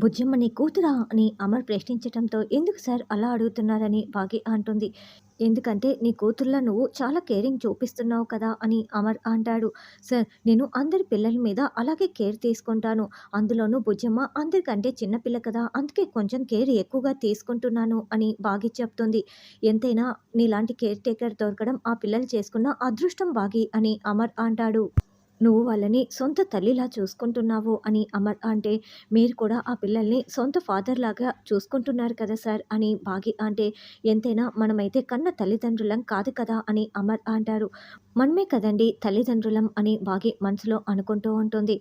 బుజ్జమ్మ నీ కూతురా అని అమర్ ప్రశ్నించటంతో ఎందుకు సార్ అలా అడుగుతున్నారని భాగ్య అంటుంది. ఎందుకంటే నీ కూతుర్లా నువ్వు చాలా కేరింగ్ చూపిస్తున్నావు కదా అని అమర్ అంటాడు. సార్ నేను అందరి పిల్లల మీద అలాగే కేర్ తీసుకుంటాను. అందులోనూ బుజ్జమ్మ అందరికంటే చిన్నపిల్ల కదా, అందుకే కొంచెం కేర్ ఎక్కువగా తీసుకుంటున్నాను అని భాగ్య చెప్తుంది. ఎంతైనా నీలాంటి కేర్ టేకర్ దొరకడం ఆ పిల్లలు చేసుకున్న అదృష్టం భాగి అని అమర్ అంటాడు. నువ్వు వాళ్ళని సొంత తల్లిలా చూసుకుంటున్నావు అని అమర్ అంటే, మీరు కూడా ఆ పిల్లల్ని సొంత ఫాదర్ లాగా చూసుకుంటున్నారు కదా సార్ అని భాగి అంటే, ఎంతైనా మనమైతే కన్న తల్లిదండ్రులం కాదు కదా అని అమర్ అంటారు. మనమే కదండి తల్లిదండ్రులం అని భాగి మనసులో అనుకుంటూ ఉంటుంది.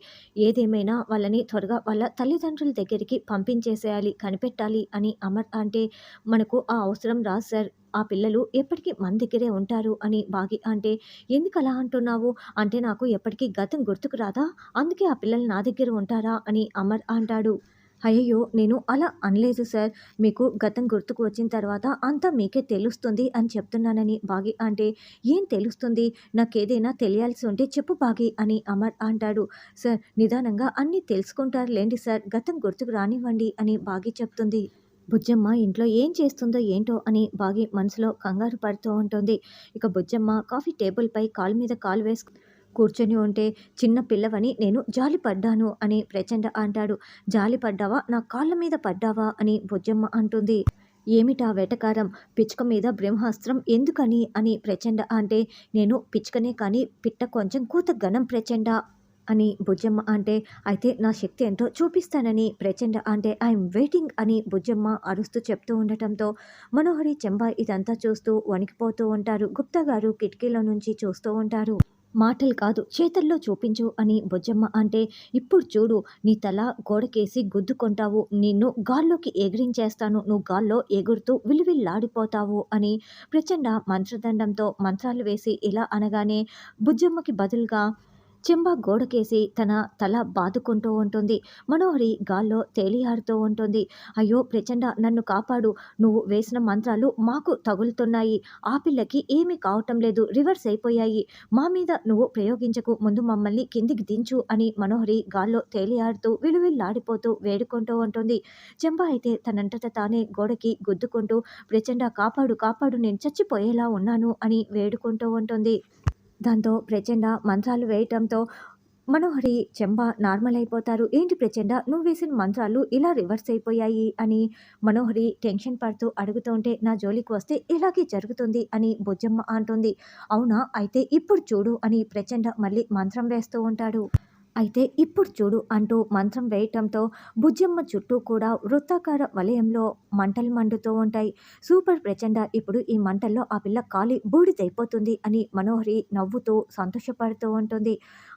ఏదేమైనా వాళ్ళని త్వరగా వాళ్ళ తల్లిదండ్రుల దగ్గరికి పంపించేసేయాలి, కనిపెట్టాలి అని అమర్ అంటే, మనకు ఆ అవసరం రాదు సార్, ఆ పిల్లలు ఎప్పటికీ మన దగ్గరే ఉంటారు అని భాగి అంటే, ఎందుకు అలా అంటున్నావు అంటే, నాకు ఎప్పటికీ గతం గుర్తుకు రాదా, అందుకే ఆ పిల్లలు నా దగ్గర ఉంటారా అని అమర్ అంటాడు. అయ్యయ్యో నేను అలా అనలేదు సార్, మీకు గతం గుర్తుకు వచ్చిన తర్వాత అంతా మీకే తెలుస్తుంది అని చెప్తున్నానని భాగి అంటే, ఏం తెలుస్తుంది, నాకేదైనా తెలియాల్సి ఉంటే చెప్పు భాగి అని అమర్ అంటాడు. సార్ నిదానంగా అన్నీ తెలుసుకుంటారులేండి సార్, గతం గుర్తుకు రానివ్వండి అని భాగి చెప్తుంది. బుజ్జమ్మ ఇంట్లో ఏం చేస్తుందో ఏంటో అని భాగి మనసులో కంగారు పడుతూ ఉంటుంది. ఇక బుజ్జమ్మ కాఫీ టేబుల్పై కాలు మీద కాలు వేసి కూర్చొని ఉంటే, చిన్న పిల్లవని నేను జాలి పడ్డాను అని ప్రచండ అంటాడు. జాలి పడ్డావా, నా కాళ్ళ మీద పడ్డావా అని బుజ్జమ్మ అంటుంది. ఏమిటా వెటకారం, పిచ్చుక మీద బ్రహ్మాస్త్రం ఎందుకని అని ప్రచండ అంటే, నేను పిచ్చుకనే కానీ పిట్ట కొంచెం కూత ఘనం ప్రచండ అని బుజ్జమ్మ అంటే, అయితే నా శక్తి ఏంటో చూపిస్తానని ప్రచండ అంటే, ఐఎమ్ వెయిటింగ్ అని బుజ్జమ్మ అరుస్తూ చెప్తూ ఉండటంతో మనోహరి చెంబ ఇదంతా చూస్తూ వణికిపోతూ ఉంటారు. గుప్తా గారు కిటికీలో నుంచి చూస్తూ ఉంటారు. మాటలు కాదు చేతల్లో చూపించు అని బొజ్జమ్మ అంటే, ఇప్పుడు చూడు నీ తల గోడకేసి గుద్దుకుంటావు, నిన్ను గాల్లోకి ఎగిరించేస్తాను, నువ్వు గాల్లో ఎగురుతూ విలువిల్లాడిపోతావు అని ప్రచండ మంత్రదండంతో మంత్రాలు వేసి ఇలా అనగానే, బుజ్జమ్మకి బదులుగా చెంబ గోడకేసి తన తల బాదుకుంటూ ఉంటుంది. మనోహరి గాల్లో తేలియాడుతూ ఉంటుంది. అయ్యో ప్రచండ నన్ను కాపాడు, నువ్వు వేసిన మంత్రాలు మాకు తగులుతున్నాయి, ఆ పిల్లకి ఏమీ కావటం లేదు, రివర్స్ అయిపోయాయి, మా మీద నువ్వు ప్రయోగించకు, ముందు మమ్మల్ని కిందికి దించు అని మనోహరి గాల్లో తేలియాడుతూ విలువిల్లాడిపోతూ వేడుకుంటూ ఉంటుంది. చెంబ అయితే తనంతట తానే గోడకి గుద్దుకుంటూ, ప్రచండ కాపాడు కాపాడు, నేను చచ్చిపోయేలా ఉన్నాను అని వేడుకుంటూ ఉంటుంది. దాంతో ప్రచండ మంత్రాలు వేయటంతో మనోహరి చెంబ నార్మల్ అయిపోతారు. ఏంటి ప్రచండ నువ్వు వేసిన మంత్రాలు ఇలా రివర్స్ అయిపోయాయి అని మనోహరి టెన్షన్ పడుతూ అడుగుతూ ఉంటే, నా జోలికి వస్తే ఇలాగే జరుగుతుంది అని బుజ్జమ్మ అంటుంది. అవునా అయితే ఇప్పుడు చూడు అని ప్రచండ మళ్ళీ మంత్రం వేస్తూ ఉంటాడు. అయితే ఇప్పుడు చూడు అంటూ మంత్రం వేయటంతో బుజ్జమ్మ చుట్టూ కూడా వృత్తాకార వలయంలో మంటలు మండుతూ ఉంటాయి. సూపర్ ప్రచండ, ఇప్పుడు ఈ మంటల్లో ఆ పిల్ల కాలి బూడిదైపోతుంది అని మనోహరి నవ్వుతూ సంతోషపడుతూ ఉంటుంది.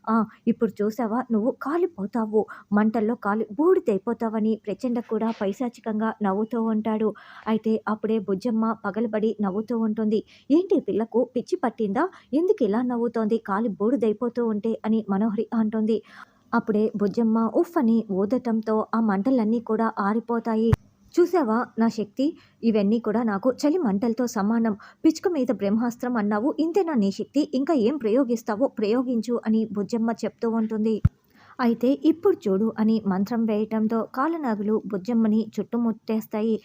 ఆ ఇప్పుడు చూసావా నువ్వు కాలిపోతావు, మంటల్లో కాలి బూడిదైపోతావని ప్రచండ కూడా పైశాచికంగా నవ్వుతూ ఉంటాడు. అయితే అప్పుడే బుజ్జమ్మ పగలబడి నవ్వుతూ ఉంటుంది. ఏంటి ఈ పిల్లకు పిచ్చి పట్టిందా, ఎందుకు ఇలా నవ్వుతోంది కాలి బూడిదైపోతూ ఉంటే అని మనోహరి అంటుంది. అప్పుడే బుజ్జమ్మ ఉఫ్ అని ఊదటంతో ఆ మంటలన్నీ కూడా ఆరిపోతాయి. చూసావా నా శక్తి, ఇవన్నీ కూడా నాకు చలి మంటలతో సమానం, పిచ్చుక మీద బ్రహ్మాస్త్రం అన్నావు, ఇంతేనా నీ శక్తి, ఇంకా ఏం ప్రయోగిస్తావో ప్రయోగించు అని బుజ్జమ్మ చెప్తూ ఉంటుంది. అయితే ఇప్పుడు చూడు అని మంత్రం వేయటంతో కాలనాగులు బుజ్జమ్మని చుట్టుముట్టేస్తాయి.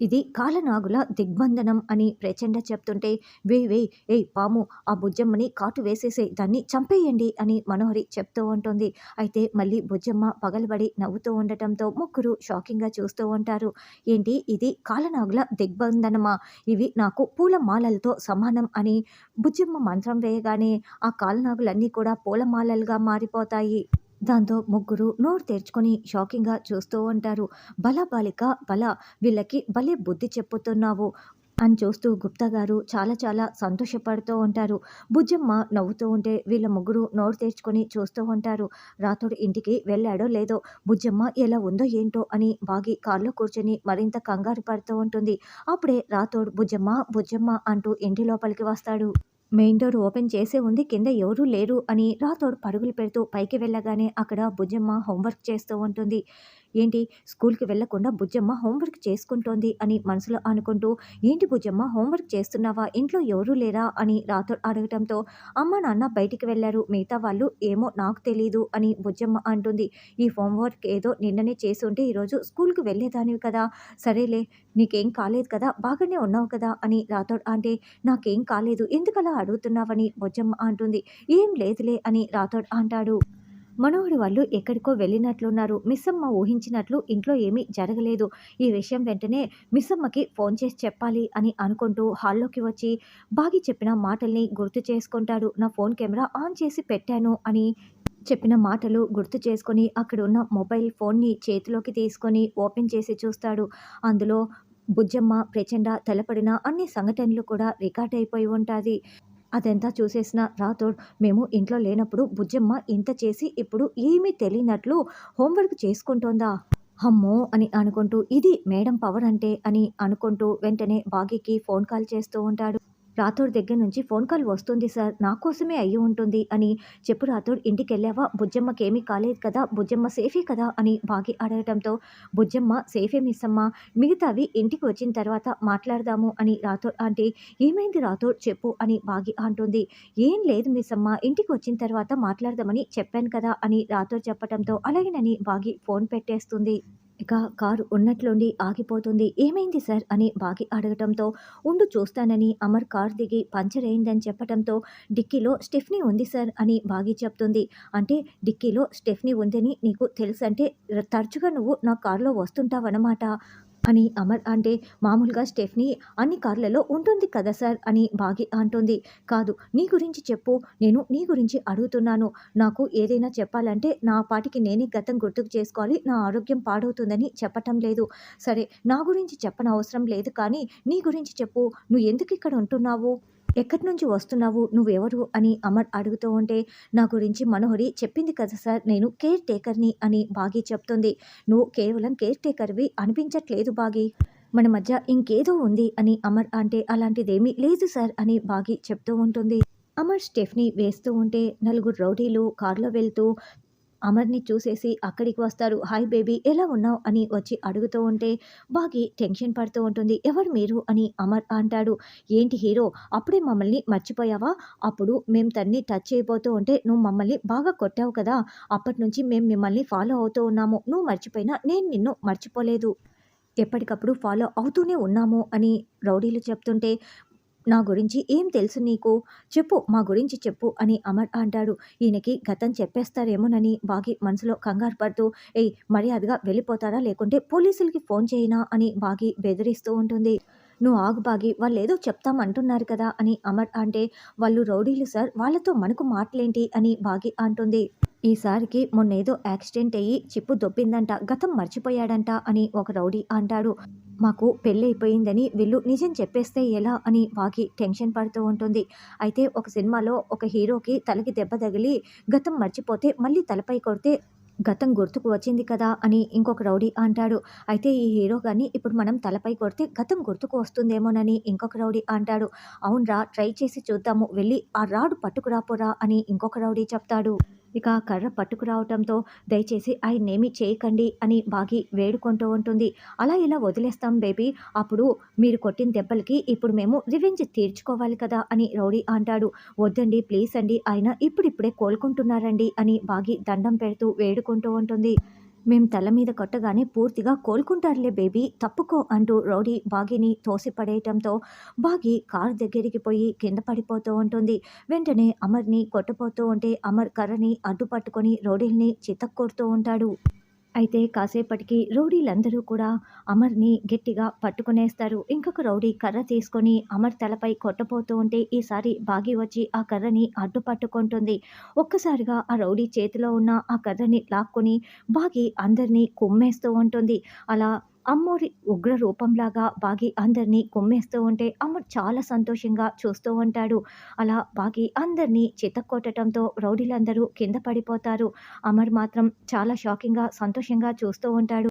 ఇది కాలనాగుల దిగ్బంధనం అని ప్రచండ చెప్తుంటే, వేయ్ వేయ్ ఏయ్ పాము, ఆ బుజ్జమ్మని కాటు వేసేసే, దాన్ని చంపేయండి అని మనోహరి చెప్తూ ఉంటుంది. అయితే మళ్ళీ బుజ్జమ్మ పగలబడి నవ్వుతూ ఉండటంతో ముగ్గురు షాకింగ్గా చూస్తూ ఉంటారు. ఏంటి ఇది కాలనాగుల దిగ్బంధనమా, ఇవి నాకు పూల మాలలతో సమానం అని బుజ్జమ్మ మంత్రం వేయగానే ఆ కాలనాగులన్నీ కూడా పూలమాలలుగా మారిపోతాయి. దాంతో ముగ్గురు నోరు తెరుచుకొని షాకింగ్గా చూస్తూ ఉంటారు. బల బాలిక బల, వీళ్ళకి భలే బుద్ధి చెప్పుతున్నావు అని చూస్తూ గుప్తా గారు చాలా చాలా సంతోషపడుతూ ఉంటారు. బుజ్జమ్మ నవ్వుతూ ఉంటే వీళ్ళ ముగ్గురు నోరు తెరుచుకొని చూస్తూ ఉంటారు. రాతోడు ఇంటికి వెళ్ళాడో లేదో, బుజ్జమ్మ ఎలా ఉందో ఏంటో అని బాగి కారులో కూర్చొని మరింత కంగారు పడుతూ ఉంటుంది. అప్పుడే రాతోడు బుజ్జమ్మ బుజ్జమ్మ అంటూ ఇంటి లోపలికి వస్తాడు. మెయిన్ డోర్ ఓపెన్ చేసే ఉంది, కింద ఎవరూ లేరు అని రాతోడు పరుగులు పెడుతూ పైకి వెళ్ళగానే అక్కడ బుజ్జమ్మ హోంవర్క్ చేస్తూ ఉంటుంది. ఏంటి స్కూల్‌కి వెళ్ళకుండా బుజ్జమ్మ హోంవర్క్ చేసుకుంటోంది అని మనసులో అనుకుంటూ, "ఏంటి బుజ్జమ్మ హోంవర్క్ చేస్తున్నావా? ఇంట్లో ఎవరూ లేరా?" అని రాథోడ్ అడగటంతో, "అమ్మ, నాన్న బయటికి వెళ్లారు. మిగతా వాళ్ళు ఏమో నాకు తెలీదు" అని బుజ్జమ్మ అంటుంది. "ఈ హోంవర్క్ ఏదో నిన్ననే చేసుంటే ఈరోజు స్కూల్‌కి వెళ్ళేదానివి కదా! సరేలే, నీకేం కాలేదు కదా! బాగానే ఉన్నావు కదా!" అని రాథోడ్ అంటే, "నాకేం కాలేదు. ఎందుకలా అడుగుతున్నావని" బుజ్జమ్మ అంటుంది. "ఏం లేదులే" అని రాథోడ్ అంటాడు. మనోహరి వాళ్ళు ఎక్కడికో వెళ్ళినట్లున్నారు. మిస్సమ్మ ఊహించినట్లు ఇంట్లో ఏమీ జరగలేదు. ఈ విషయం వెంటనే మిస్సమ్మకి ఫోన్ చేసి చెప్పాలి అని అనుకుంటూ హాల్లోకి వచ్చి బాగి చెప్పిన మాటల్ని గుర్తు చేసుకుంటాడు. "నా ఫోన్ కెమెరా ఆన్ చేసి పెట్టాను" అని చెప్పిన మాటలు గుర్తు చేసుకొని అక్కడున్న మొబైల్ ఫోన్ని చేతిలోకి తీసుకొని ఓపెన్ చేసి చూస్తాడు. అందులో బుజ్జమ్మ ప్రచండ తలపడిన అన్ని సంఘటనలు కూడా రికార్డ్ అయిపోయి ఉంటాది. అదంతా చూసేసిన రాథోడ్, "మేము ఇంట్లో లేనప్పుడు బుజ్జమ్మ ఇంత చేసి ఇప్పుడు ఏమీ తెలియనట్లు హోంవర్క్ చేసుకుంటోందా? అమ్మో!" అని అనుకుంటూ, "ఇది మేడం పవర్ అంటే" అని అనుకుంటూ వెంటనే బాగీకి ఫోన్ కాల్ చేస్తూ ఉంటాడు. "రాథోడ్ దగ్గర నుంచి ఫోన్ కాల్ వస్తుంది సార్. నా కోసమే అయ్యి ఉంటుంది" అని, "చెప్పు రాథోడ్, ఇంటికెళ్ళావా? బుజ్జమ్మకేమీ కాలేదు కదా? బుజ్జమ్మ సేఫే కదా?" అని బాగి అడగటంతో, "బుజ్జమ్మ సేఫే మిస్సమ్మ. మిగతావి ఇంటికి వచ్చిన తర్వాత మాట్లాడదాము" అని రాథోడ్ అంటే, "ఏమైంది రాథోడ్ చెప్పు" అని బాగి అంటుంది. "ఏం లేదు మిస్సమ్మ, ఇంటికి వచ్చిన తర్వాత మాట్లాడదామని చెప్పాను కదా" అని రాథోడ్ చెప్పటంతో, అలాగేనని బాగి ఫోన్ పెట్టేస్తుంది. ఇక కారు ఉన్నట్లుండి ఆగిపోతుంది. "ఏమైంది సార్?" అని బాగి అడగటంతో, "ఉండు చూస్తానని" అమర్ కారు దిగి పంచర్ అయిందని చెప్పటంతో, "డిక్కీలో స్టెఫ్నీ ఉంది సార్" అని బాగి చెప్తుంది. "అంటే డిక్కీలో స్టెఫ్నీ ఉందని నీకు తెలుసంటే తరచుగా నువ్వు నా కారులో వస్తుంటావనమాట" అని అమర్ అంటే, "మామూలుగా స్టెఫ్నీ అన్ని కార్లలో ఉంటుంది కదా సార్" అని బాగి అంటుంది. "కాదు, నీ గురించి చెప్పు. నేను నీ గురించి అడుగుతున్నాను. నాకు ఏదైనా చెప్పాలంటే నా పాటికి నేనే గతం గుర్తుకు చేసుకోవాలి. నా ఆరోగ్యం పాడవుతుందని చెప్పటం లేదు. సరే, నా గురించి చెప్పనవసరం లేదు కానీ నీ గురించి చెప్పు. నువ్వు ఎందుకిక్కడ ఉంటున్నావు? ఎక్కడి నుంచి వస్తున్నావు? నువ్వెవరు?" అని అమర్ అడుగుతూ ఉంటే, "నా గురించి మనోహరి చెప్పింది కదా సార్, నేను కేర్ టేకర్‌ని" అని బాగి చెప్తుంది. "నువ్వు కేవలం కేర్ టేకర్‌వి అనిపించట్లేదు బాగి. మన మధ్య ఇంకేదో ఉంది" అని అమర్ అంటే, "అలాంటిదేమీ లేదు సార్" అని బాగి చెప్తూ ఉంటుంది. అమర్ స్టెఫ్‌ని వేస్తూ ఉంటే నలుగురు రౌడీలు కారులో వెళ్తూ అమర్‌ని చూసేసి అక్కడికి వస్తారు. "హాయ్ బేబీ, ఎలా ఉన్నావు?" అని వచ్చి అడుగుతూ ఉంటే బాగి టెన్షన్ పడుతూ ఉంటుంది. "ఎవరు మీరు?" అని అమర్ అంటాడు. "ఏంటి హీరో, అప్పుడే మమ్మల్ని మర్చిపోయావా? అప్పుడు మేము తన్ని టచ్ చేయబోతూ ఉంటే నువ్వు మమ్మల్ని బాగా కొట్టావు కదా! అప్పటినుంచి మేము మిమ్మల్ని ఫాలో అవుతూ ఉన్నాము. నువ్వు మర్చిపోయినా నేను నిన్ను మర్చిపోలేదు. ఎప్పటికప్పుడు ఫాలో అవుతూనే ఉన్నాము" అని రౌడీలు చెప్తుంటే, "నా గురించి ఏం తెలుసు నీకు? చెప్పు, మా గురించి చెప్పు" అని అమర్ అంటాడు. ఈయనకి గతం చెప్పేస్తారేమోనని బాగి మనసులో కంగారు పడుతూ, "ఏయ్, మర్యాదగా వెళ్ళిపోతారా లేకుంటే పోలీసులకి ఫోన్ చేయనా" అని బాగి బెదిరిస్తూ ఉంటుంది. "నువ్వు ఆగు బాగి, వాళ్ళేదో చెప్తామంటున్నారు కదా" అని అమర్ అంటే, "వాళ్ళు రౌడీలు సార్, వాళ్ళతో మనకు మాటలేంటి" అని బాగి అంటుంది. "ఈసారికి మొన్నేదో యాక్సిడెంట్ అయ్యి చిప్పు దొబ్బిందంట, గతం మర్చిపోయాడంట" అని ఒక రౌడీ అంటాడు. "మాకు పెళ్ళైపోయిందని వీళ్ళు నిజం చెప్పేస్తే ఎలా" అని బాగి టెన్షన్ పడుతూ ఉంటుంది. అయితే ఒక సినిమాలో ఒక హీరోకి తలకి దెబ్బ తగిలి గతం మర్చిపోతే మళ్ళీ తలపై కొడితే గతం గుర్తుకు వచ్చింది కదా అని ఇంకొక రౌడీ అంటాడు. అయితే ఈ హీరో గారిని ఇప్పుడు మనం తలపై కొడితే గతం గుర్తుకు వస్తుందేమోనని ఇంకొక రౌడీ అంటాడు. "అవునురా, ట్రై చేసి చూద్దాము. వెళ్ళి ఆ రాడ్ పట్టుకురాపోరా" అని ఇంకొక రౌడీ చెప్తాడు. ఇక ఆ కర్ర పట్టుకురావటంతో, "దయచేసి ఆయన్నేమీ చేయకండి" అని బాగి వేడుకుంటూ ఉంటుంది. "అలా ఎలా వదిలేస్తాం బేబీ? అప్పుడు మీరు కొట్టిన దెబ్బలకి ఇప్పుడు మేము రివెంజ్ తీర్చుకోవాలి కదా" అని రౌడీ అంటాడు. "వద్దండి, ప్లీజ్ అండి, ఆయన ఇప్పుడిప్పుడే కోలుకుంటున్నారండి" అని బాగి దండం పెడుతూ వేడుకుంటూ ఉంటుంది. "మేం తల మీద కొట్టగానే పూర్తిగా కోలుకుంటారులే బేబీ, తప్పుకో" అంటూ రౌడీ బాగిని తోసిపడేయటంతో బాగి కారు దగ్గరికి పోయి కింద పడిపోతూ ఉంటుంది. వెంటనే అమర్‌ని కొట్టబోతూ ఉంటే అమర్ కర్రని అడ్డుపట్టుకొని రౌడీల్ని చితక్కొడుతూ ఉంటాడు. అయితే కాసేపటికి రౌడీలందరూ కూడా అమర్‌ని గట్టిగా పట్టుకునేస్తారు. ఇంకొక రౌడీ కర్ర తీసుకొని అమర్ తలపై కొట్టబోతూ ఉంటే ఈసారి బాగి వచ్చి ఆ కర్రని అడ్డుపట్టుకుంటుంది. ఒక్కసారిగా ఆ రౌడీ చేతిలో ఉన్న ఆ కర్రని లాక్కొని బాగి అందరినీ కుమ్మేస్తూ ఉంటుంది. అలా అమ్మోరి ఉగ్ర రూపంలాగా బాగి అందరినీ కుమ్మేస్తూ ఉంటే అమర్ చాలా సంతోషంగా చూస్తూ ఉంటాడు. అలా బాగి అందరినీ చితక్కొట్టడంతో రౌడీలందరూ కింద పడిపోతారు. అమర్ మాత్రం చాలా షాకింగ్‌గా, సంతోషంగా చూస్తూ ఉంటాడు.